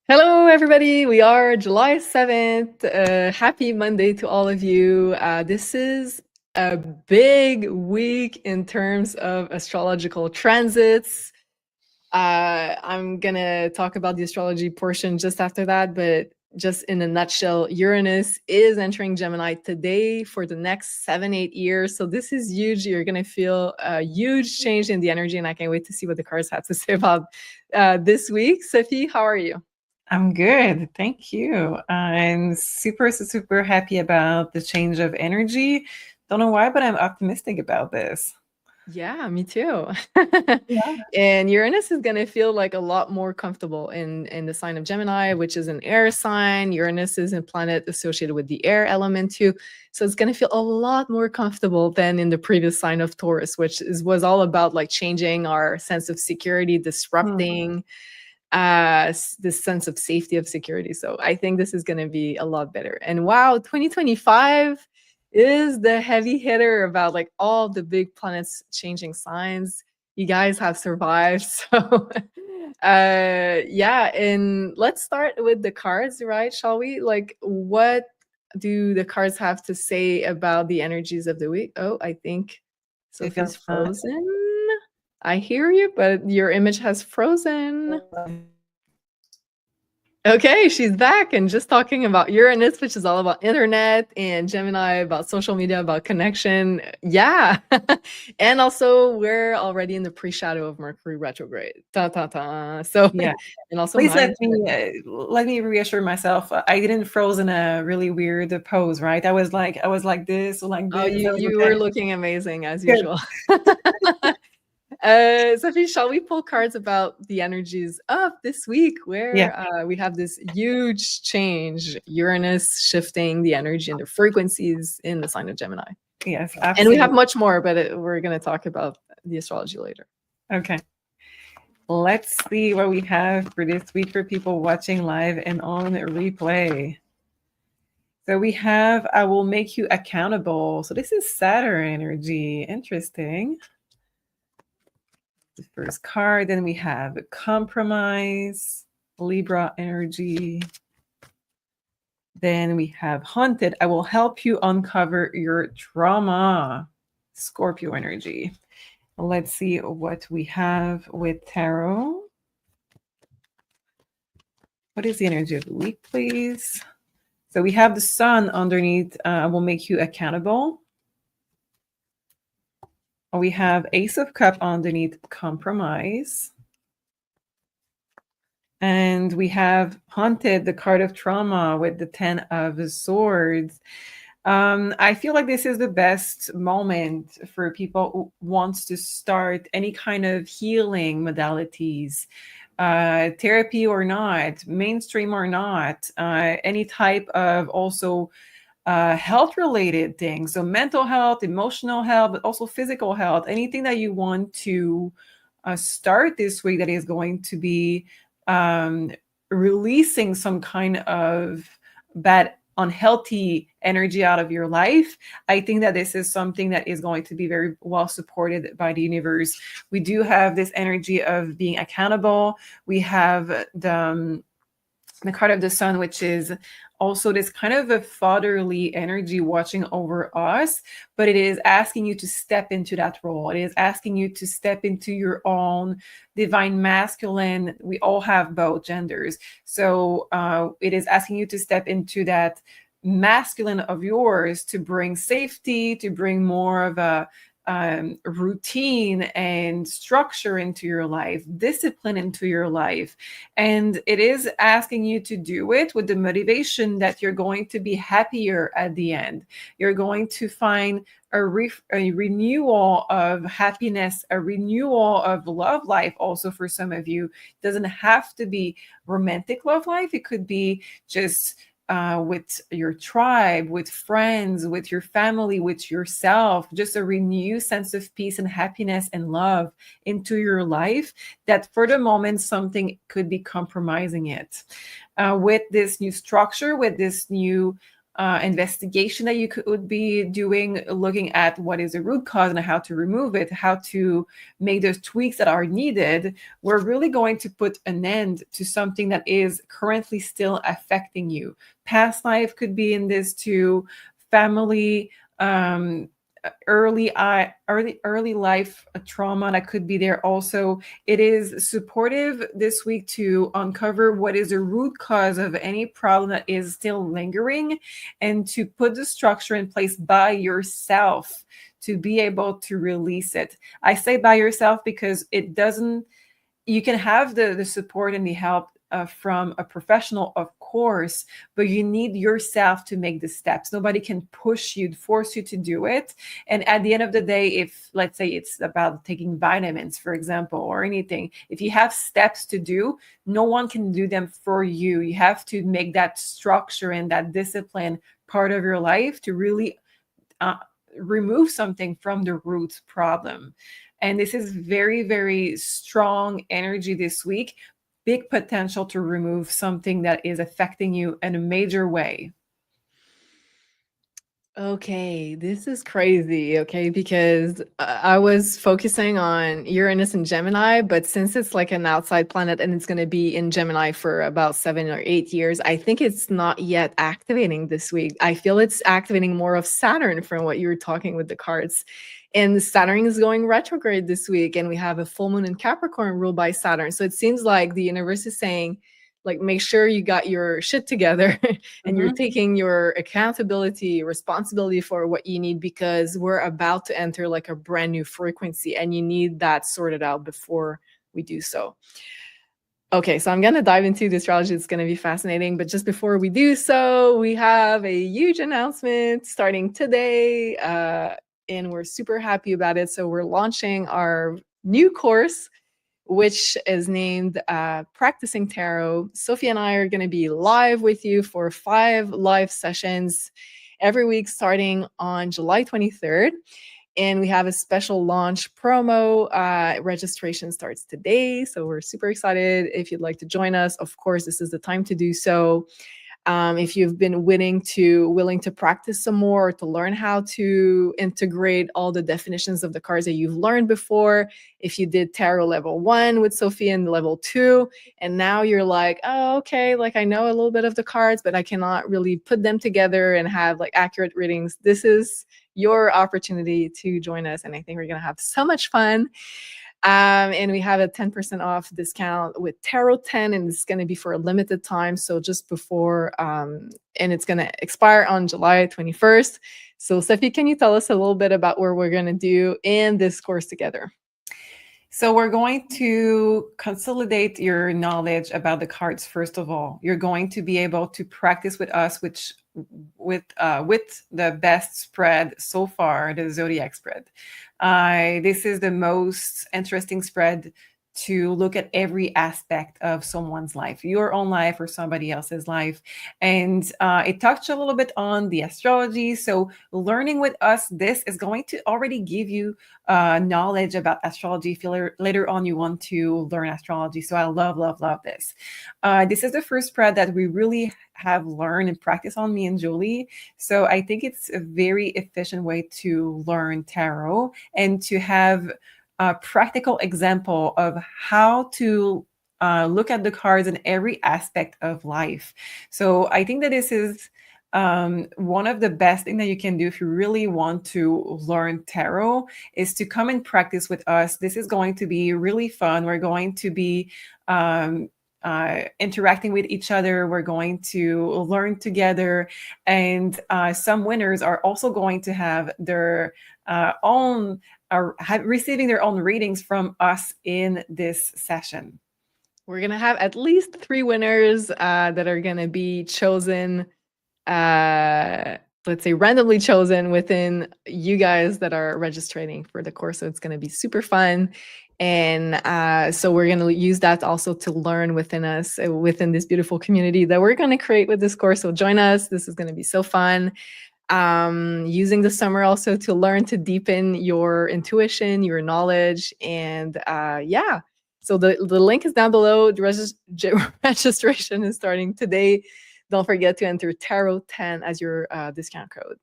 Hello, everybody. We are July 7th. Happy Monday to all of you. This is a big week in terms of astrological transits. I'm going to talk about the astrology portion just after that, but just in a nutshell, Uranus is entering Gemini today for the next 7-8 years. So this is huge. You're going to feel a huge change in the energy, and I can't wait to see what the cards have to say about this week. Sophie, how are you? I'm good. Thank you. I'm super happy about the change of energy. Don't know why, but I'm optimistic about this. Yeah, me too. Yeah. And Uranus is going to feel like a lot more comfortable in the sign of Gemini, which is an air sign. Uranus is a planet associated with the air element too. So it's going to feel a lot more comfortable than in the previous sign of Taurus, which was all about like changing our sense of security, disrupting this sense of safety of security. So I think this is going to be a lot better. And wow, 2025 is the heavy hitter about like all the big planets changing signs. You guys have survived. So yeah, and let's start with the cards, right? Shall we? Like, what do the cards have to say about the energies of the week? Oh, I think It feels Sophie's frozen. I hear you, but your image has frozen. Okay, she's back and just talking about Uranus, which is all about internet, and Gemini about social media, about connection. Yeah. And also, we're already in the pre-shadow of Mercury retrograde. Ta ta ta. So, yeah. and also Please mine. let me reassure myself. I didn't froze in a really weird pose, right? I was like this or like Oh, this. I was you okay. were looking amazing as Good. usual. Sophie, shall we pull cards about the energies of this week Yeah. where we have this huge change, Uranus shifting the energy and the frequencies in the sign of Gemini? Yes, And we have absolutely. much more, but we're going to talk about the astrology later. Okay. Let's see what we have for this week for people watching live and on replay. So we have, I will make you accountable. So this is Saturn energy. Interesting. The first card. Then we have compromise, Libra energy. Then we have haunted. I will help you uncover your trauma, Scorpio energy. Let's see what we have with tarot. What is the energy of the week, please? So we have the sun underneath, will make you accountable. We have Ace of Cup underneath, compromise. And we have haunted, the card of trauma with the 10 of Swords. I feel like this is the best moment for people who wants to start any kind of healing modalities, therapy or not, mainstream or not, any type of also health related things. So mental health, emotional health, but also physical health, anything that you want to start this week that is going to be releasing some kind of bad unhealthy energy out of your life. I think that this is something that is going to be very well supported by the universe. We do have this energy of being accountable. We have the card of the sun, which is also this kind of a fatherly energy watching over us, but it is asking you to step into that role. It is asking you to step into your own divine masculine. We all have both genders. So it is asking you to step into that masculine of yours to bring safety, to bring more of a routine and structure into your life, discipline into your life. And it is asking you to do it with the motivation that you're going to be happier at the end. You're going to find a renewal of happiness, a renewal of love life. Also, for some of you, it doesn't have to be romantic love life. It could be just with your tribe, with friends, with your family, with yourself, just a renewed sense of peace and happiness and love into your life, that for the moment something could be compromising it. With this new structure, with this new investigation that you could be doing, looking at what is the root cause and how to remove it, how to make those tweaks that are needed, we're really going to put an end to something that is currently still affecting you. Past life could be in this too, family, early life trauma that could be there also. It is supportive this week to uncover what is the root cause of any problem that is still lingering, and to put the structure in place by yourself to be able to release it. I say by yourself because it doesn't, you can have the support and the help from a professional, of course, but you need yourself to make the steps. Nobody can push you, force you to do it. And at the end of the day, if let's say it's about taking vitamins, for example, or anything, if you have steps to do, no one can do them for you. You have to make that structure and that discipline part of your life to really remove something from the root problem. And this is very, very strong energy this week. Big potential to remove something that is affecting you in a major way. Okay, this is crazy, okay, because I was focusing on Uranus and Gemini, but since it's like an outside planet and it's going to be in Gemini for about 7 or 8 years, I think it's not yet activating this week. I feel it's activating more of Saturn from what you were talking with the cards. And Saturn is going retrograde this week, and we have a full moon in Capricorn ruled by Saturn. So it seems like the universe is saying, like, make sure you got your shit together and you're taking your accountability, responsibility for what you need, because we're about to enter like a brand new frequency and you need that sorted out before we do so. Okay, so I'm going to dive into the astrology. It's going to be fascinating. But just before we do so, we have a huge announcement starting today. And we're super happy about it. So we're launching our new course, which is named Practicing Tarot. Sophie and I are going to be live with you for 5 live sessions every week starting on July 23rd. And we have a special launch promo. Registration starts today. So we're super excited. If you'd like to join us, of course, this is the time to do so. If you've been willing to practice some more, or to learn how to integrate all the definitions of the cards that you've learned before, if you did tarot level 1 with Sophie and level 2, and now you're like, oh, okay, like I know a little bit of the cards, but I cannot really put them together and have like accurate readings, this is your opportunity to join us. And I think we're going to have so much fun. And we have a 10% off discount with Tarot 10, and it's going to be for a limited time. So just before, and it's going to expire on July 21st. So Sophie, can you tell us a little bit about what we're going to do in this course together? So we're going to consolidate your knowledge about the cards. First of all, you're going to be able to practice with us, with the best spread so far, the zodiac spread. This is the most interesting spread to look at every aspect of someone's life, your own life or somebody else's life. And it touched a little bit on the astrology. So learning with us, this is going to already give you knowledge about astrology if later on you want to learn astrology. So I love, love, love this. This is the first spread that we really have learned and practiced on, me and Julie. So I think it's a very efficient way to learn tarot and to have a practical example of how to look at the cards in every aspect of life. So I think that this is one of the best things that you can do if you really want to learn tarot, is to come and practice with us. This is going to be really fun. We're going to be interacting with each other. We're going to learn together. And some winners are also going to have their own, receiving their own readings from us in this session. We're going to have at least 3 winners that are going to be chosen, let's say randomly chosen within you guys that are registering for the course. So it's going to be super fun. And so we're going to use that also to learn within us, within this beautiful community that we're going to create with this course. So join us. This is going to be so fun. Using the summer also to learn to deepen your intuition, your knowledge, and yeah. So the link is down below. The registration is starting today. Don't forget to enter Tarot10 as your discount code.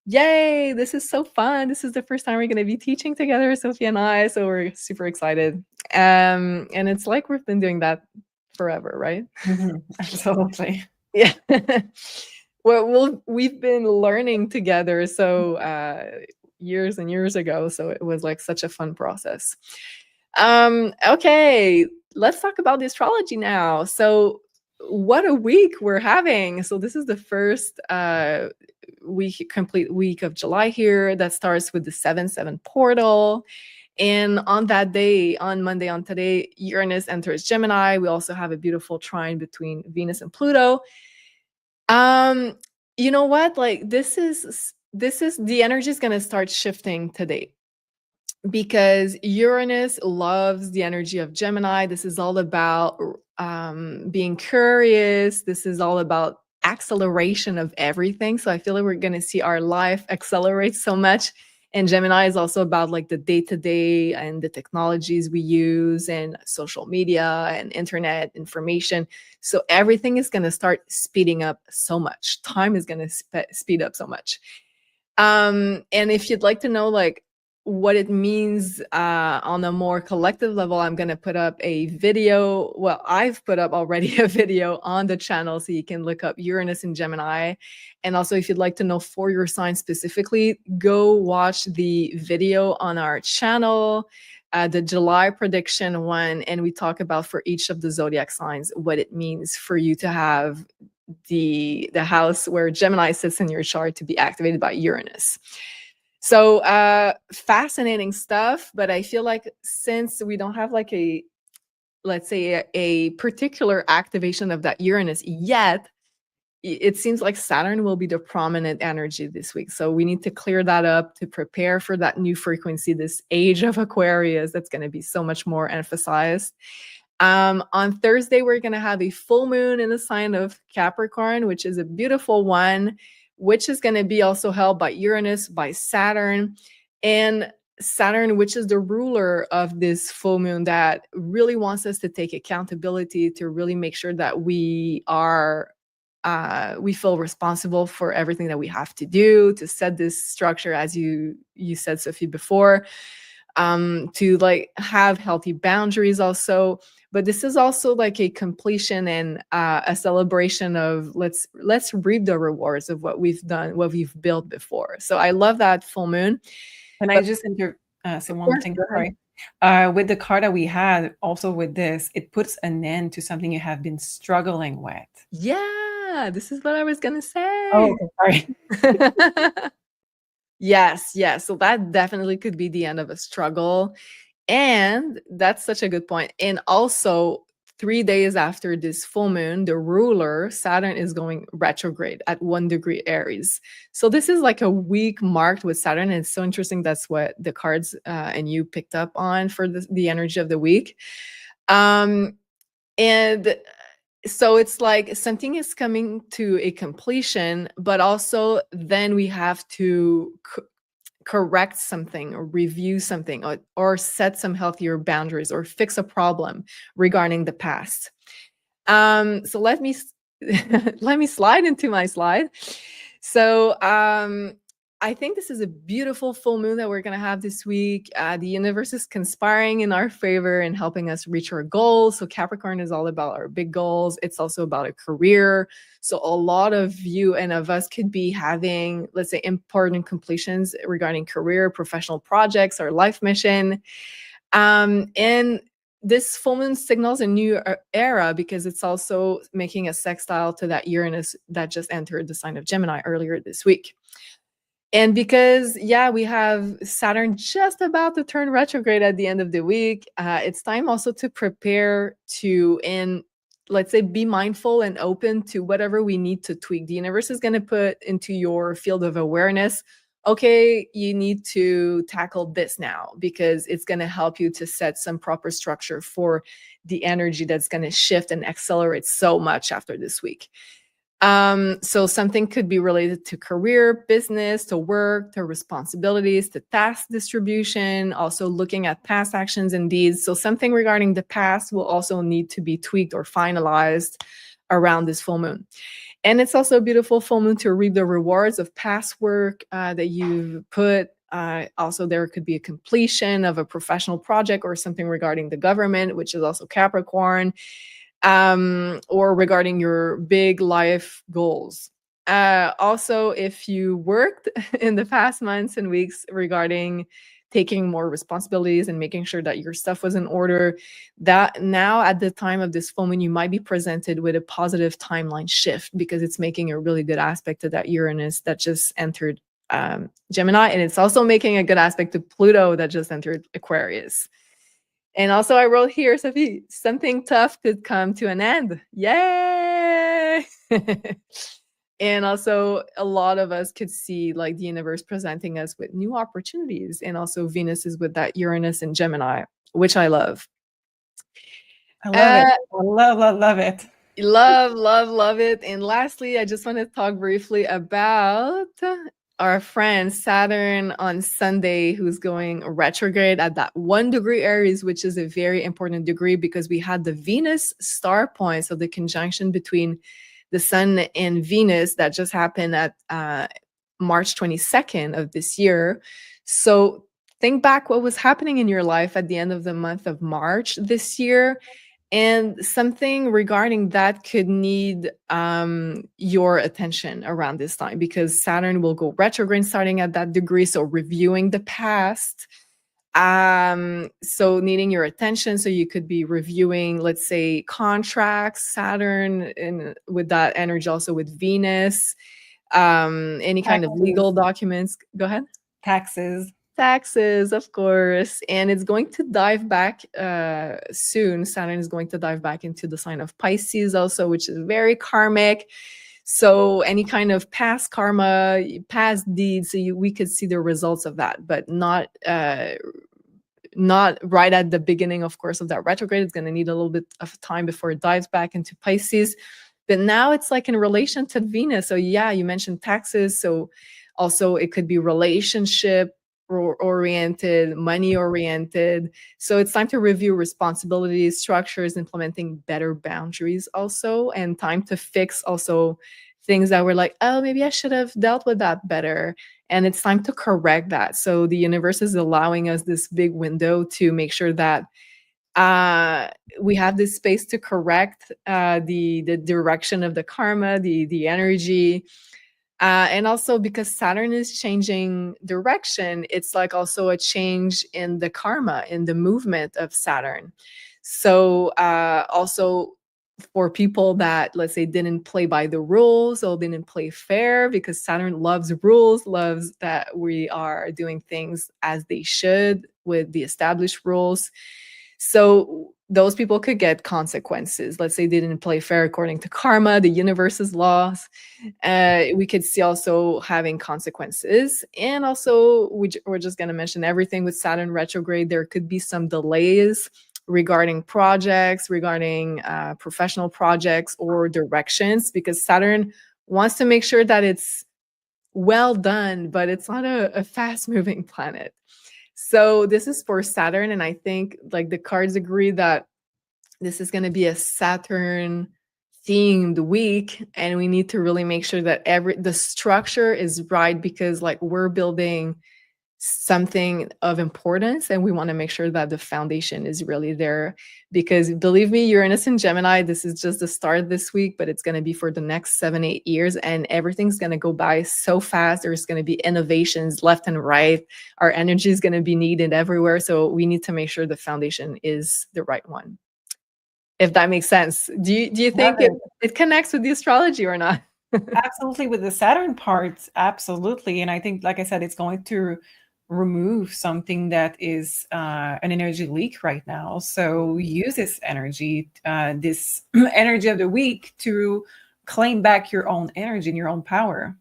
Yay, this is so fun. This is the first time we're going to be teaching together, Sophie and I, so we're super excited. And it's like we've been doing that forever, right? Absolutely. Yeah. Well, we've been learning together years and years ago, so it was like such a fun process. Okay, let's talk about the astrology now. So what a week we're having. So this is the first complete week of July here that starts with the 7-7 portal. And on that day, on Monday, on today, Uranus enters Gemini. We also have a beautiful trine between Venus and Pluto. You know what? Like this is the energy is going to start shifting today, because Uranus loves the energy of Gemini. This is all about being curious. This is all about acceleration of everything. So I feel like we're going to see our life accelerate so much. And Gemini is also about like the day-to-day and the technologies we use and social media and internet information. So everything is going to start speeding up so much. Time is going to speed up so much. And if you'd like to know like what it means on a more collective level, I'm going to put up a video. Well, I've put up already a video on the channel, so you can look up Uranus in Gemini. And also, if you'd like to know for your sign specifically, go watch the video on our channel, the July prediction one, and we talk about for each of the zodiac signs what it means for you to have the house where Gemini sits in your chart to be activated by Uranus. So fascinating stuff, but I feel like since we don't have like let's say a particular activation of that Uranus yet, it seems like Saturn will be the prominent energy this week. So we need to clear that up to prepare for that new frequency, this age of Aquarius that's going to be so much more emphasized. On Thursday, we're going to have a full moon in the sign of Capricorn, which is a beautiful one, which is going to be also held by Uranus, by Saturn. And Saturn, which is the ruler of this full moon, that really wants us to take accountability, to really make sure that we feel responsible for everything that we have to do, to set this structure, as you said, Sophie, before, to like have healthy boundaries also. But this is also like a completion and a celebration of let's reap the rewards of what we've done, what we've built before. So I love that full moon. And I just say one thing, sorry. With the card that we had, also with this, it puts an end to something you have been struggling with. Yeah, this is what I was gonna say. Oh, okay, sorry. Yes. So that definitely could be the end of a struggle. And that's such a good point. And also, 3 days after this full moon, the ruler, Saturn, is going retrograde at 1 degree Aries. So this is like a week marked with Saturn. And it's so interesting. That's what the cards and you picked up on for the energy of the week. And so it's like something is coming to a completion, but also then we have to correct something or review something or set some healthier boundaries or fix a problem regarding the past. So let me slide into my slide. So I think this is a beautiful full moon that we're going to have this week. The universe is conspiring in our favor and helping us reach our goals. So Capricorn is all about our big goals. It's also about a career. So a lot of you and of us could be having, let's say, important completions regarding career, professional projects, or life mission. And this full moon signals a new era because it's also making a sextile to that Uranus that just entered the sign of Gemini earlier this week. And because, we have Saturn just about to turn retrograde at the end of the week, it's time also to prepare to, and let's say, be mindful and open to whatever we need to tweak. The universe is going to put into your field of awareness, okay, you need to tackle this now, because it's going to help you to set some proper structure for the energy that's going to shift and accelerate so much after this week. So something could be related to career, business, to work, to responsibilities, to task distribution, also looking at past actions and deeds. So something regarding the past will also need to be tweaked or finalized around this full moon. And it's also a beautiful full moon to reap the rewards of past work that you've put. Also, there could be a completion of a professional project or something regarding the government, which is also Capricorn, or regarding your big life goals. Also, if you worked in the past months and weeks regarding taking more responsibilities and making sure that your stuff was in order, that now at the time of this full moon, you might be presented with a positive timeline shift because it's making a really good aspect to that Uranus that just entered Gemini. And it's also making a good aspect to Pluto that just entered Aquarius. And also I wrote here, Sophie, something tough could come to an end. Yay! And also a lot of us could see like the universe presenting us with new opportunities. And also Venus is with that Uranus and Gemini, which I love. I love it. I love it. Love it. And lastly, I just want to talk briefly about our friend Saturn on Sunday, who's going retrograde at that 1 degree Aries, which is a very important degree because we had the Venus star point, so the conjunction between the Sun and Venus that just happened at March 22nd of this year. So think back what was happening in your life at the end of the month of March this year. And something regarding that could need your attention around this time because Saturn will go retrograde starting at that degree. So reviewing the past. So needing your attention. So you could be reviewing, let's say, contracts, Saturn, and with that energy also with Venus, any kind of legal documents. Go ahead. Taxes, of course. And it's going to dive back soon. Saturn is going to dive back into the sign of Pisces also, which is very karmic. So any kind of past karma, past deeds, so we could see the results of that, but not right at the beginning, of course, of that retrograde. It's going to need a little bit of time before it dives back into Pisces. But now it's like in relation to Venus. So yeah, you mentioned taxes. So also it could be relationship oriented, money oriented. So it's time to review responsibilities, structures, implementing better boundaries also, and time to fix also things that were like, oh, maybe I should have dealt with that better. And it's time to correct that. So the universe is allowing us this big window to make sure that we have this space to correct the direction of the karma, the energy. And also because Saturn is changing direction, it's like also a change in the karma, in the movement of Saturn. So also for people that, let's say, didn't play by the rules or didn't play fair, because Saturn loves rules, loves that we are doing things as they should with the established rules. So those people could get consequences. Let's say they didn't play fair according to karma, the universe's laws. We could see also having consequences. And also, we're just going to mention everything with Saturn retrograde. There could be some delays regarding projects, regarding professional projects or directions, because Saturn wants to make sure that it's well done, but it's not a fast-moving planet. So this is for Saturn, and I think like the cards agree that this is going to be a Saturn themed week, and we need to really make sure that the structure is right, because like we're building something of importance and we want to make sure that the foundation is really there, because believe me, Uranus and Gemini, this is just the start this week, but it's going to be for the next 7-8 years, and everything's going to go by so fast. There's going to be innovations left and right. Our energy is going to be needed everywhere, so we need to make sure the foundation is the right one, if that makes sense. Do you think it connects with the astrology or not? Absolutely, with the Saturn parts, absolutely. And I think, like I said, it's going to remove something that is an energy leak right now. So use this energy of the week to claim back your own energy and your own power.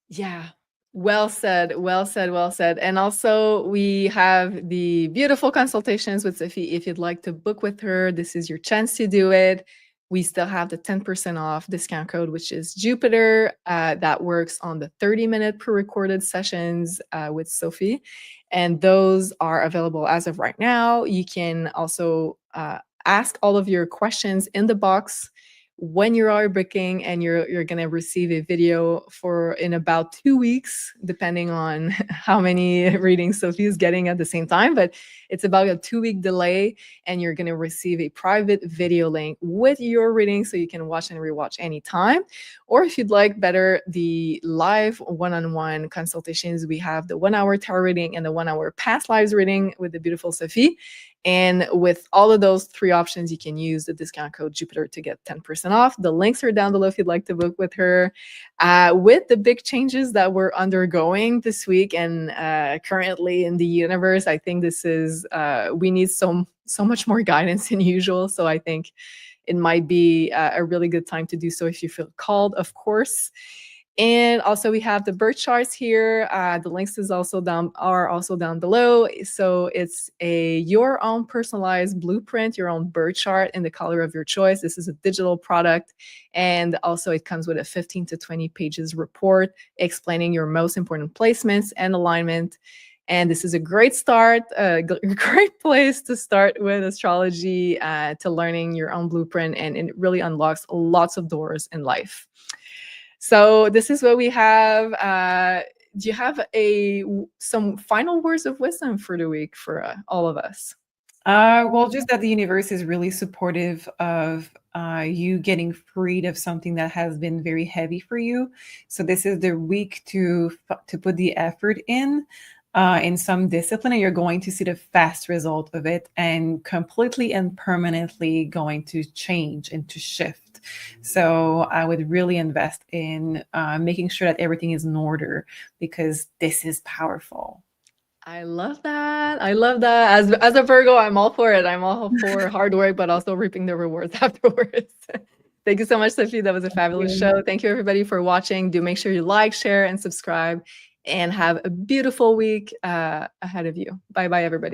Yeah. Well said. And also we have the beautiful consultations with Sophie. If you'd like to book with her, this is your chance to do it. We still have the 10% off discount code, which is Jupiter. That works on the 30-minute pre-recorded sessions with Sophie. And those are available as of right now. You can also ask all of your questions in the box when you are booking, and you're going to receive a video in about 2 weeks, depending on how many readings Sophie is getting at the same time, but it's about a 2-week delay, and you're going to receive a private video link with your reading so you can watch and rewatch anytime. Or if you'd like better the live one-on-one consultations, we have the 1-hour tarot reading and the 1-hour past lives reading with the beautiful Sophie. And with all of those 3 options, you can use the discount code Jupiter to get 10% off. The links are down below if you'd like to book with her. With the big changes that we're undergoing this week and currently in the universe, I think this is, we need so much more guidance than usual. So I think it might be a really good time to do so if you feel called, of course. And also we have the birth charts here. The links are also down below. So it's your own personalized blueprint, your own birth chart in the color of your choice. This is a digital product. And also it comes with a 15 to 20 pages report explaining your most important placements and alignment. And this is a great start, a great place to start with astrology, to learning your own blueprint. And it really unlocks lots of doors in life. So this is what we have. Do you have some final words of wisdom for the week for all of us? Well, just that the universe is really supportive of you getting freed of something that has been very heavy for you. So this is the week to put the effort in some discipline, and you're going to see the fast result of it, and completely and permanently going to change and to shift. So I would really invest in making sure that everything is in order, because this is powerful. I love that. I love that. As a Virgo, I'm all for it. I'm all for hard work, but also reaping the rewards afterwards. Thank you so much, Sophie. That was a fabulous show. Thank you, everybody, for watching. Do make sure you like, share, and subscribe, and have a beautiful week ahead of you. Bye-bye, everybody.